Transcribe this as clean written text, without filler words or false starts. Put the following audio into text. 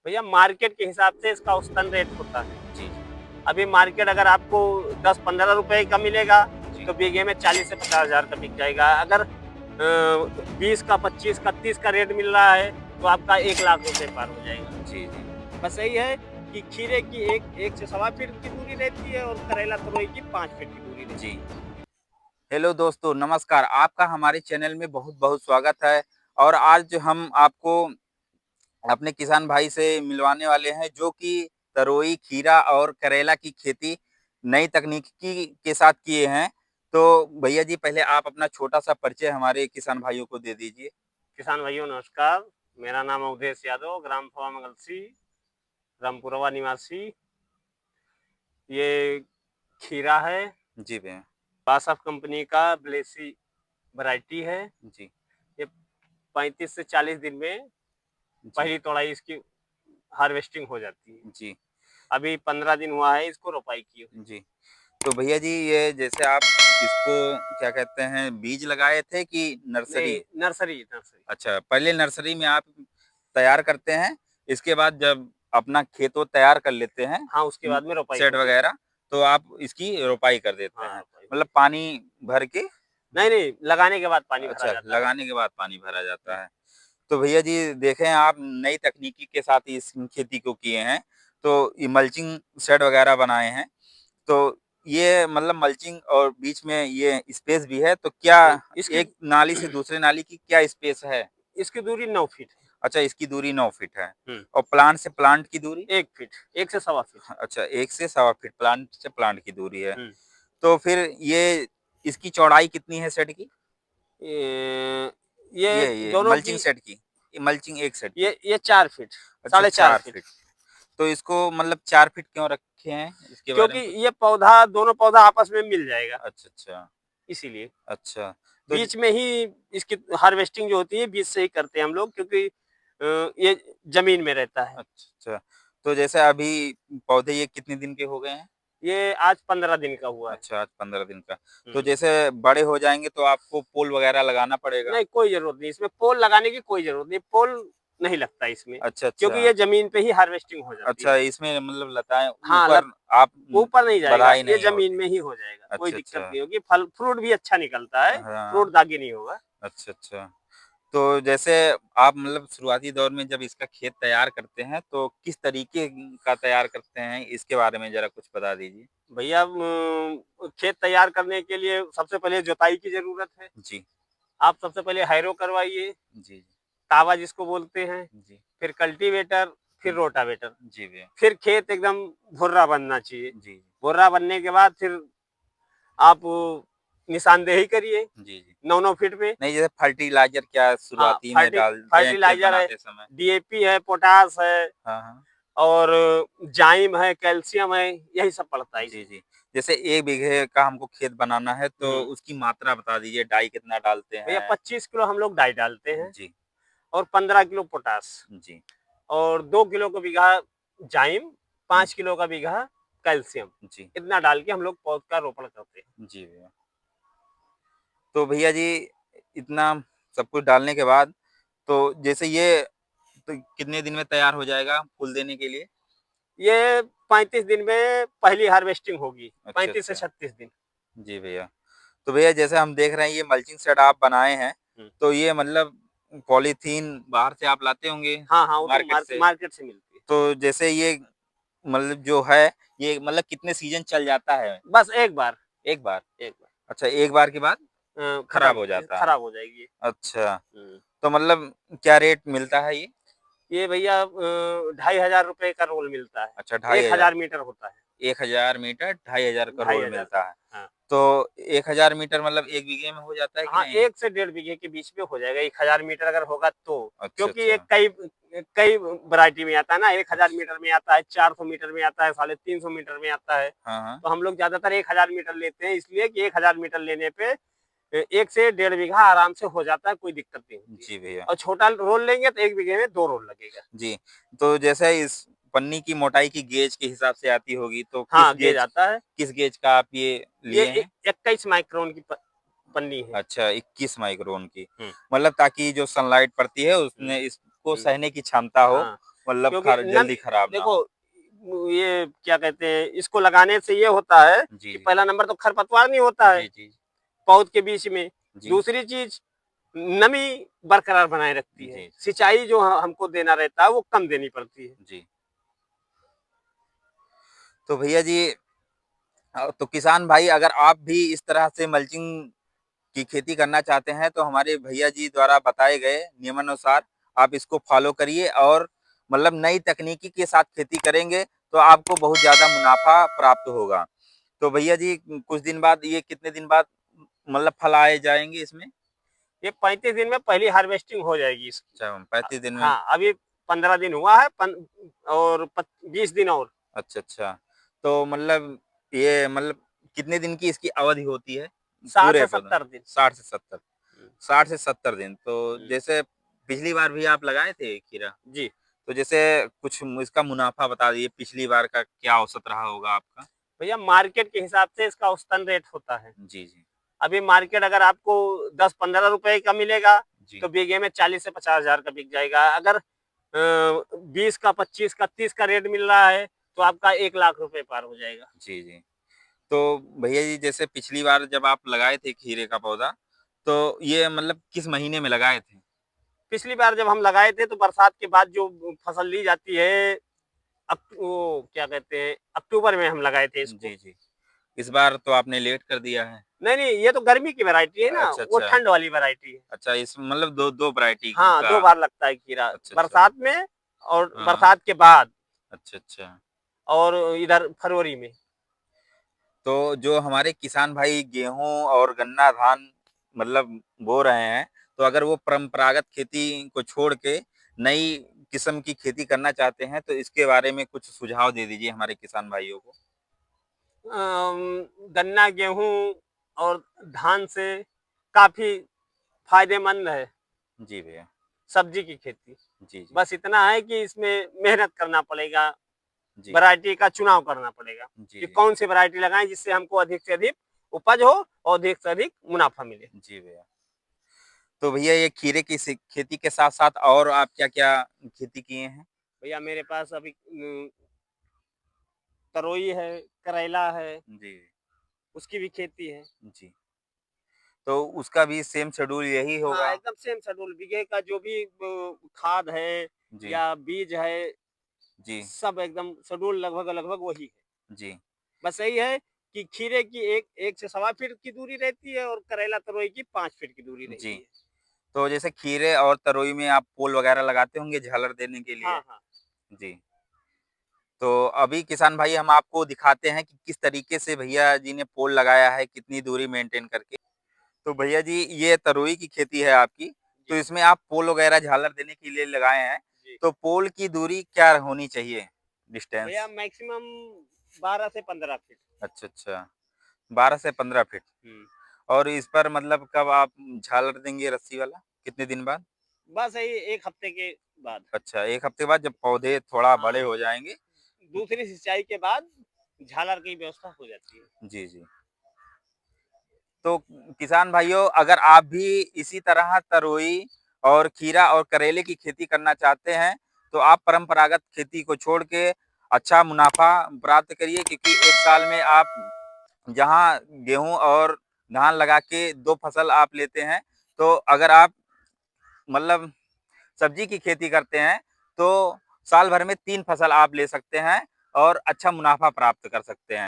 भैया मार्केट के हिसाब से इसका औसतन रेट होता है। जी, अभी मार्केट अगर आपको 10-15 रुपए का मिलेगा जी। तो बीघे में 40 से 50 हजार का बिक जाएगा। अगर 20 का, 25 का, 30 का रेट मिल रहा है तो आपका 1 लाख रुपए पार हो जाएगा। जी, जी। बस यही है कि खीरे की एक से सवा फीट की दूरी रहती है और करेला तरोई की 5 फीट की दूरी जी। रहती है। हेलो दोस्तों, नमस्कार। आपका हमारे चैनल में बहुत-बहुत स्वागत है और आज हम आपको अपने किसान भाई से मिलवाने वाले हैं जो कि तरोई, खीरा और करेला की खेती नई तकनीकी के साथ किए हैं। तो भैया जी पहले आप अपना छोटा-सा परिचय हमारे किसान भाइयों को दे दीजिए। किसान भाइयों नमस्कार, मेरा नाम अवधेश यादव, ग्राम फवा मंगलसी, रामपुरवा निवासी। ये खीरा है, जी भैया। बासफ कंपनी का ब्लेसी वैरायटी है। जी, ये 35 से 40 दिन में जी, पहली तोड़ाई इसकी हार्वेस्टिंग हो जाती है। जी, अभी 15 दिन हुआ है इसको रोपाई किए हुए। जी। तो भैया जी ये जैसे आप इसको क्या कहते हैं बीज लगाए थे कि नहीं, नर्सरी? Nursery nursery. अच्छा, पहले नर्सरी में आप तैयार करते हैं, इसके बाद जब अपना खेत वो तैयार कर लेते हैं हाँ, उसके उम, बाद में रोपाई शेड होती है। वगैरह, तो आप इसकी रोपाई कर देते हाँ, हैं। रोपाई मतलब होती है। पानी भर के नहीं, नहीं, लगाने के बाद पानी भरा अच्छा, जाता है। लगाने के बाद पानी भरा हुँ, जाता है। तो भैया जी देखें आप नई तकनीकी के साथ इस खेती को किए हैं, तो ये मल्चिंग शेड वगैरह बनाए हैं। तो ये मतलब मल्चिंग और बीच में ये स्पेस भी है, तो क्या इसकी एक नाली से दूसरे नाली की क्या स्पेस है? इसकी दूरी 9 फीट है। अच्छा, इसकी दूरी 9 फीट है हुँ, और प्लांट से प्लांट की दूरी? 1 फीट, 1 से सवा फीट। अच्छा, 1 से सवा फीट प्लांट से प्लांट की दूरी है। हुँ, तो फिर ये इसकी चौड़ाई कितनी है सेट की? ये ये दोनों मल्चिंग की सेट की? ये मल्चिंग एक सेट की? ये 4 फीट, अच्छा साढ़े 4 4 फीट। फीट। तो इसको मतलब 4 फीट क्यों रखे हैं? इसके बारे क्योंकि में कुछ ये पौधा दोनों पौधा आपस में मिल जाएगा, अच्छा, अच्छा, इसीलिए। अच्छा। तो ज बीच में ही इसकी हार्वेस्टिंग जो होती है बीच से ही करते हैं हम लोग क्योंकि ये ज़मीन में रहता है। अच्छा, अच्छा। तो जैसे अभी पौधे ये कितने दिन के हो गए हैं? ये आज 15 दिन का हुआ है। अच्छा, आज 15 दिन का। तो हुँ। जैसे बड़े हो जाएँगे तो आपको पोल वगैरह लगाना पड़ेगा? नहीं, कोई ज़रूरत नहीं, इसमें पोल लगाने की कोई ज़रूरत नहीं, पोल नहीं लगता इसमें, अच्छा, क्योंकि अच्छा। ये ज़मीन पे ही हार्वेस्टिंग हो जाती अच्छा, है। इसमें मतलब लताएँ हाँ, ऊपर आप ऊपर नहीं जाएगा, बधाई ये नहीं ज़मीन होती। में ही हो जाएगा, कोई अच्छा, दिक्कत अच्छा। नहीं होगी, फल फ्रूट भी अच्छा निकलता है, हाँ, फ्रूट दागी नहीं होगा। अच्छा, अच्छा। तो जैसे आप मतलब शुरुआती दौर में जब इसका खेत तैयार करते हैं, तो किस तरीके का तैयार करते हैं? इसके बारे में ज़रा कुछ बता दीजिए। भैया खेत तैयार करने के लिए सबसे पहले जुताई की ज़रूरत है। जी, आप सबसे पहले हैरो करवाइए, जी, जी, तावा जिसको बोलते हैं, जी, फिर कल्टीवेटर, फिर जी, रोटावेटर, जी भैया। फिर खेत एकदम भुर्रा बनना चाहिए। जी, जी, भुर्रा बनने के बाद फिर आप निशानदेही करिए जी, जी। 9-9 फीट पे। नहीं, जैसे फर्टिलाइज़र क्या हाँ, शुरुआती में डालते हैं खेत फर्टिलाइज़र है, बनाते समय? डीएपी है, पोटाश है हाँ, हाँ। और जाइम है, कैल्शियम है, यही सब पड़ता है जी, इसमें। जी। जैसे 1 बीघे का हमको खेत बनाना है, तो हुँ, उसकी मात्रा बता दीजिए, डाई कितना डालते भैया हैं? 25 किलो हम लोग डाई डालते हैं जी, और 15 किलो पोटाश जी, और 2 किलो का बीघा जाइम, हुँ, 5 किलो का बीघा कैल्शियम, जी, इतना डाल के हम लोग पौध का रोपण करते हैं। जी भैया। तो भैया जी इतना सब कुछ डालने के बाद तो जैसे ये तो कितने दिन में तैयार हो जाएगा फूल देने के लिए? ये 35 दिन में पहली हार्वेस्टिंग होगी, अच्छा, 35 से अच्छा। 36 दिन। जी भैया। तो भैया जैसे हम देख रहे हैं ये मल्चिंग शेड आप बनाए हैं, हुँ। तो ये मतलब पॉलीथीन बाहर से आप लाते होंगे हाँ, हाँ, वो तो मार्केट से? मार्केट से मिलती है। तो जैसे ये मतलब जो है, ये मतलब कितने सीज़न चल जाता है? बस एक बार, एक बार? एक बार अच्छा, एक बार के बाद खराब खत्म हो जाता है। खराब हो जाएगी ये। अच्छा, हुँ। तो मतलब क्या रेट मिलता है ये? ये भैया ₹2500 का रोल मिलता है। अच्छा, ढाई 1000 हज़ार मीटर होता है। 1000 मीटर 2500 का रोल 2500 मिलता का। है। हाँ। तो 1000 मीटर मतलब 1 बीघे में हो जाता है कि हाँ, नहीं? 1 से डेढ़ बीघे के बीच में हो जाएगा, 1000 मीटर अगर होगा तो। अच्छा, क्योंकि ये अच्छा। कई कई वैरायटी में आता है ना, 1000 मीटर में आता है, 400 मीटर में आता है, 350 मीटर में आता है। हाँ, हाँ। तो हम लोग ज़्यादातर 1000 मीटर लेते हैं इसलिए कि 1000 मीटर लेने पे 1 से डेढ़ बीघा आराम से हो जाता है, कोई दिक्कत नहीं होती है। जी भैया। और छोटा रोल लेंगे तो 1 बीघे में 2 रोल लगेगा। जी, तो जैसे इस पन्नी की मोटाई की गेज के हिसाब से आती होगी, तो हाँ, गेज आता है। किस गेज का आप ये ये लिए हैं? 21 माइक्रोन की पन्नी है। अच्छा 21 माइक्रोन की। हुँ, मतलब ताकि जो सनलाइट पड़ती है हुँ, उसमें इसको हुँ। सहने की क्षमता हो हाँ, मतलब क्योंकि जल्दी खराब ना देखो हो। ये क्या कहते हैं, इसको लगाने से ये होता है जी कि जी पहला नंबर तो खरपतवार नहीं होता है जी जी पौध के बीच में। जी दूसरी चीज, नमी बरकरार बनाए रखती है। जी सिंचाई जो हमको देना रहता है वो कम देनी पड़ती है। जी। तो भैया जी, तो किसान भाई अगर आप भी इस तरह से मल्चिंग की खेती करना चाहते हैं तो हमारे भैया जी द्वारा बताए गए नियमानुसार आप इसको फॉलो करिए और मतलब नई तकनीकी के साथ खेती करेंगे तो आपको बहुत ज्यादा मुनाफा प्राप्त होगा। तो भैया जी कुछ दिन बाद, ये कितने दिन बाद मतलब फल आए जाएंगे इसमें? ये 35 दिन में पहली हार्वेस्टिंग हो जाएगी इसकी। अच्छा, 35 दिन में। हाँ, अभी 15 दिन हुआ है, और 20 दिन और। अच्छा अच्छा। तो मतलब ये मतलब कितने दिन की इसकी अवधि होती है 60 पूरे से पौधा? 70 दिन। 60 से 70। हम्म, 60 से 70 दिन। तो हम्म, जैसे पिछली बार भी आप लगाए थे खीरा, जी तो जैसे कुछ इसका मुनाफा बता दीजिए, पिछली बार का क्या औसत रहा होगा आपका? भैया, मार्केट के हिसाब से इसका औसतन रेट होता है। जी जी अभी मार्केट अगर आपको 10-15 रुपए का मिलेगा जी तो बीघे में 40 से 50 हजार का बिक जाएगा। अगर 20 का, 25 का, 30 का रेट मिल रहा है तो जी आपका 1 लाख रुपए पार हो जाएगा। जी जी। तो भैया जी जैसे पिछली बार जब आप लगाए थे खीरे का पौधा, तो ये मतलब किस महीने में लगाए थे? पिछली बार जब हम लगाए थे तो बरसात के बाद जो फसल ली जाती है, वो क्या कहते हैं, अक्टूबर में हम लगाए थे इसको। जी जी। इस बार तो आपने लेट कर दिया है। नहीं नहीं, ये तो गर्मी की वैरायटी है ना, अच्छा वो अच्छा। ठंड वाली वैरायटी है। अच्छा, इस मतलब दो दो वैरायटी हाँ, का। 2 बार लगता है खीरा, अच्छा अच्छा। बरसात में और हाँ। बरसात के बाद, अच्छा अच्छा। और इधर फरवरी में। तो जो हमारे किसान भाई गेहूं और गन्ना धान मतलब बो रहे हैं, तो अगर वो परंपरागत खेती को छोड़ के नई किस्म की खेती करना चाहते हैं तो इसके बारे में कुछ सुझाव दे दीजिए हमारे किसान भाइयों को। गन्ना, गेहूँ और धान से काफ़ी फ़ायदेमंद है जी भैया। सब्जी की खेती। जी जी बस इतना है कि इसमें मेहनत करना पड़ेगा, जी वैरायटी का चुनाव करना पड़ेगा जी कि जी कौन सी वैरायटी लगाएँ जिससे हमको अधिक से अधिक उपज हो और अधिक से अधिक मुनाफ़ा मिले। जी भैया। तो भैया ये खीरे की खेती के साथ साथ और आप क्या क्या खेती किए हैं? भैया, मेरे पास अभी तरोई है, करेला है, जी उसकी भी खेती है। जी। तो उसका भी सेम शेड्यूल यही हाँ, होगा? एकदम सेम शेड्यूल, बीघे का जो भी खाद है जी या बीज है, जी सब एकदम शेड्यूल लगभग लगभग वही है। जी बस यही है कि खीरे की 1 से सवा फीट की दूरी रहती है और करेला तरोई की 5 फीट की दूरी जी। रहती है। तो जैसे खीरे और तरोई में आप पोल वगैरह लगाते होंगे झालर देने के लिए? हाँ, हाँ। जी। तो अभी किसान भाई हम आपको दिखाते हैं कि किस तरीके से भैया जी ने पोल लगाया है, कितनी दूरी मेंटेन करके। तो भैया जी ये तरोई की खेती है आपकी, तो जी, इसमें आप पोल वगैरह झालर देने के लिए लगाए हैं, जी। तो पोल की दूरी क्या होनी चाहिए, भैया, डिस्टेंस? मैक्सिमम 12 से 15 फीट। अच्छा अच्छा। 12 से 15 फीट। हुँ। और इस पर मतलब कब आप झालर देंगे रस्सी वाला, कितने दिन बाद? बस यही 1 हफ्ते के बाद। अच्छा, 1 हफ्ते बाद जब पौधे थोड़ा बड़े हाँ, हो जाएंगे। दूसरी सिंचाई के बाद झालर की व्यवस्था हो जाती है। जी जी। तो किसान भाइयों अगर आप भी इसी तरह तरोई और खीरा और करेले की खेती करना चाहते हैं तो आप परंपरागत खेती को छोड़ के अच्छा मुनाफा प्राप्त करिए, क्योंकि एक साल में आप जहां गेहूं और धान लगा के दो फसल आप लेते हैं, तो अगर आप मतलब सब्जी की खेती करते हैं तो साल भर में तीन फसल आप ले सकते हैं और अच्छा मुनाफा प्राप्त कर सकते हैं।